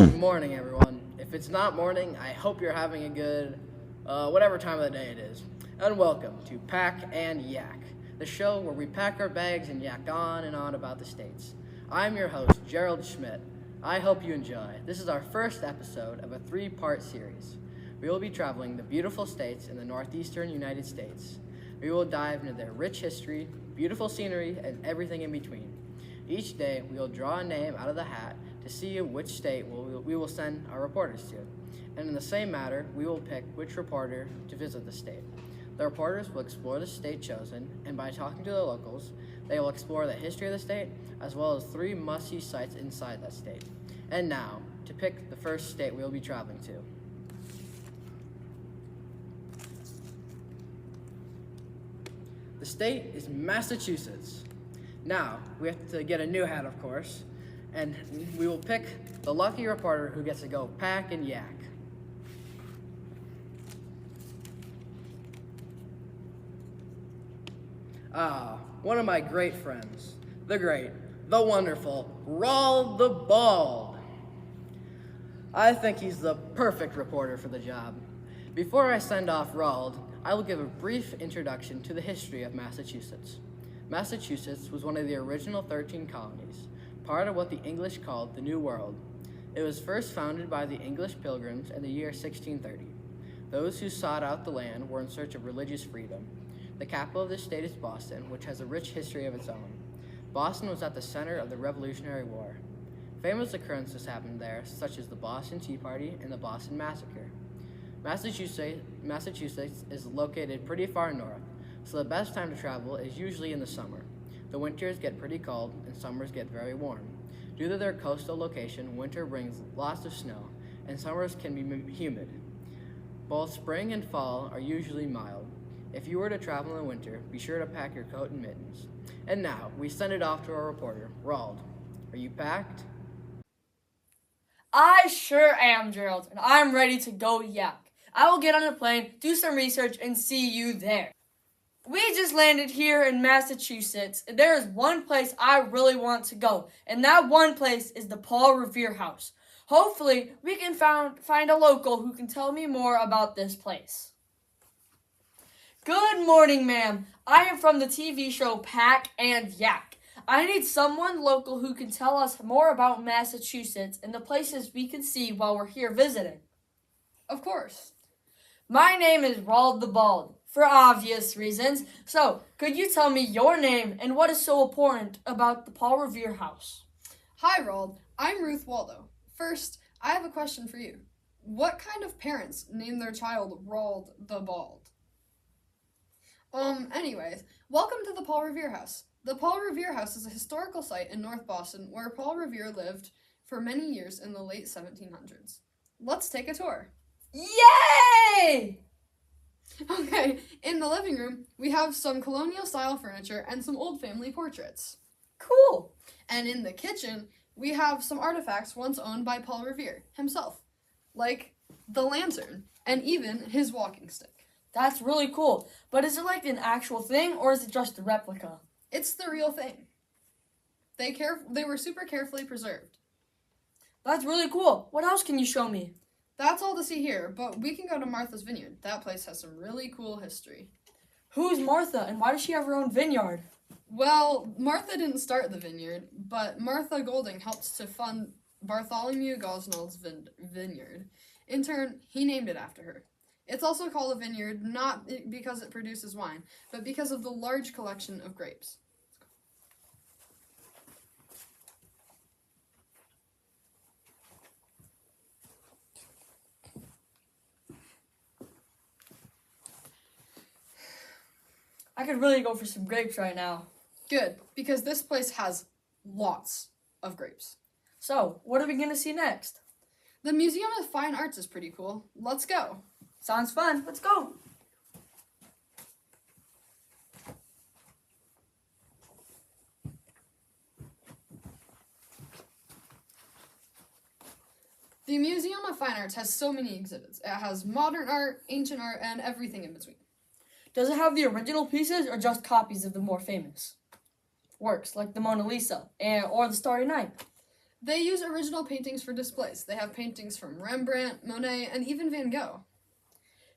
Good morning, everyone. If it's not morning, I hope you're having a good, whatever time of the day it is. And welcome to Pack and Yak, the show where we pack our bags and yak on and on about the states. I'm your host, Gerald Schmidt. I hope you enjoy. This is our first episode of a three-part series. We will be traveling the beautiful states in the northeastern United States. We will dive into their rich history, beautiful scenery, and everything in between. Each day, we will draw a name out of the hat to see which state we will send our reporters to. And in the same matter, we will pick which reporter to visit the state. The reporters will explore the state chosen, and by talking to the locals, they will explore the history of the state, as well as 3 must-see sites inside that state. And now, to pick the first state we will be traveling to. The state is Massachusetts. Now, we have to get a new hat, of course, and we will pick the lucky reporter who gets to go pack and yak. One of my great friends, the great, the wonderful, Raul the Bald. I think he's the perfect reporter for the job. Before I send off Raul, I will give a brief introduction to the history of Massachusetts. Massachusetts was one of the original 13 colonies, part of what the English called the New World. It was first founded by the English Pilgrims in the year 1630. Those who sought out the land were in search of religious freedom. The capital of this state is Boston, which has a rich history of its own. Boston was at the center of the Revolutionary War. Famous occurrences happened there, such as the Boston Tea Party and the Boston Massacre. Massachusetts is located pretty far north, so the best time to travel is usually in the summer. The winters get pretty cold and summers get very warm. Due to their coastal location, winter brings lots of snow, and summers can be humid. Both spring and fall are usually mild. If you were to travel in the winter, be sure to pack your coat and mittens. And now, we send it off to our reporter, Raul. Are you packed? I sure am, Gerald, and I'm ready to go yak. I will get on a plane, do some research, and see you there. We just landed here in Massachusetts, and there is one place I really want to go, and that one place is the Paul Revere House. Hopefully, we can find a local who can tell me more about this place. Good morning, ma'am. I am from the TV show Pack and Yak. I need someone local who can tell us more about Massachusetts and the places we can see while we're here visiting. Of course. My name is Raul the Bald, for obvious reasons. So, could you tell me your name and what is so important about the Paul Revere House? Hi, Roald. I'm Ruth Waldo. First, I have a question for you. What kind of parents name their child Rauld the Bald? Anyways, welcome to the Paul Revere House. The Paul Revere House is a historical site in North Boston where Paul Revere lived for many years in the late 1700s. Let's take a tour. Yay! Okay, in the living room, we have some colonial-style furniture and some old family portraits. Cool. And in the kitchen, we have some artifacts once owned by Paul Revere himself, like the lantern and even his walking stick. That's really cool. But is it like an actual thing or is it just a replica? It's the real thing. They were super carefully preserved. That's really cool. What else can you show me? That's all to see here, but we can go to Martha's Vineyard. That place has some really cool history. Who's Martha and why does she have her own vineyard? Well, Martha didn't start the vineyard, but Martha Golding helped to fund Bartholomew Gosnold's vineyard. In turn, he named it after her. It's also called a vineyard not because it produces wine, but because of the large collection of grapes. I could really go for some grapes right now. Good, because this place has lots of grapes. So, what are we going to see next? The Museum of Fine Arts is pretty cool. Let's go. Sounds fun. Let's go. The Museum of Fine Arts has so many exhibits. It has modern art, ancient art, and everything in between. Does it have the original pieces or just copies of the more famous works, like the Mona Lisa or the Starry Night? They use original paintings for displays. They have paintings from Rembrandt, Monet, and even Van Gogh.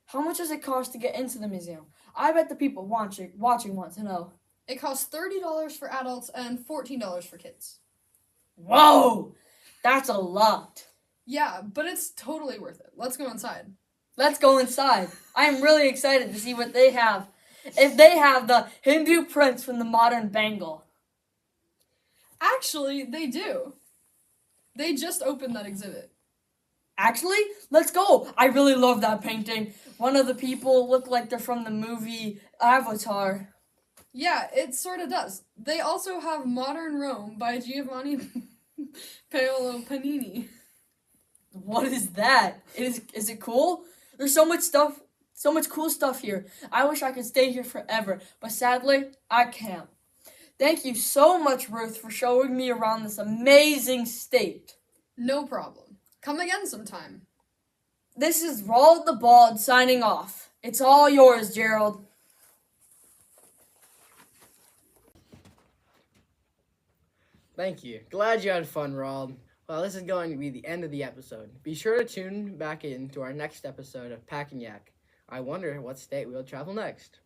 How much does it cost to get into the museum? I bet the people watching want to know. It costs $30 for adults and $14 for kids. Whoa! That's a lot. Yeah, but it's totally worth it. Let's go inside. Let's go inside. I am really excited to see what they have. If they have the Hindu prince from the modern Bengal. Actually, they do. They just opened that exhibit. Actually, let's go. I really love that painting. One of the people look like they're from the movie Avatar. Yeah, it sort of does. They also have Modern Rome by Giovanni Paolo Panini. What is that? Is it cool? There's so much stuff, so much cool stuff here. I wish I could stay here forever, but sadly, I can't. Thank you so much, Ruth, for showing me around this amazing state. No problem. Come again sometime. This is Roald the Bald signing off. It's all yours, Gerald. Thank you. Glad you had fun, Roald. Well, this is going to be the end of the episode. Be sure to tune back in to our next episode of Pack and Yak. I wonder what state we'll travel next.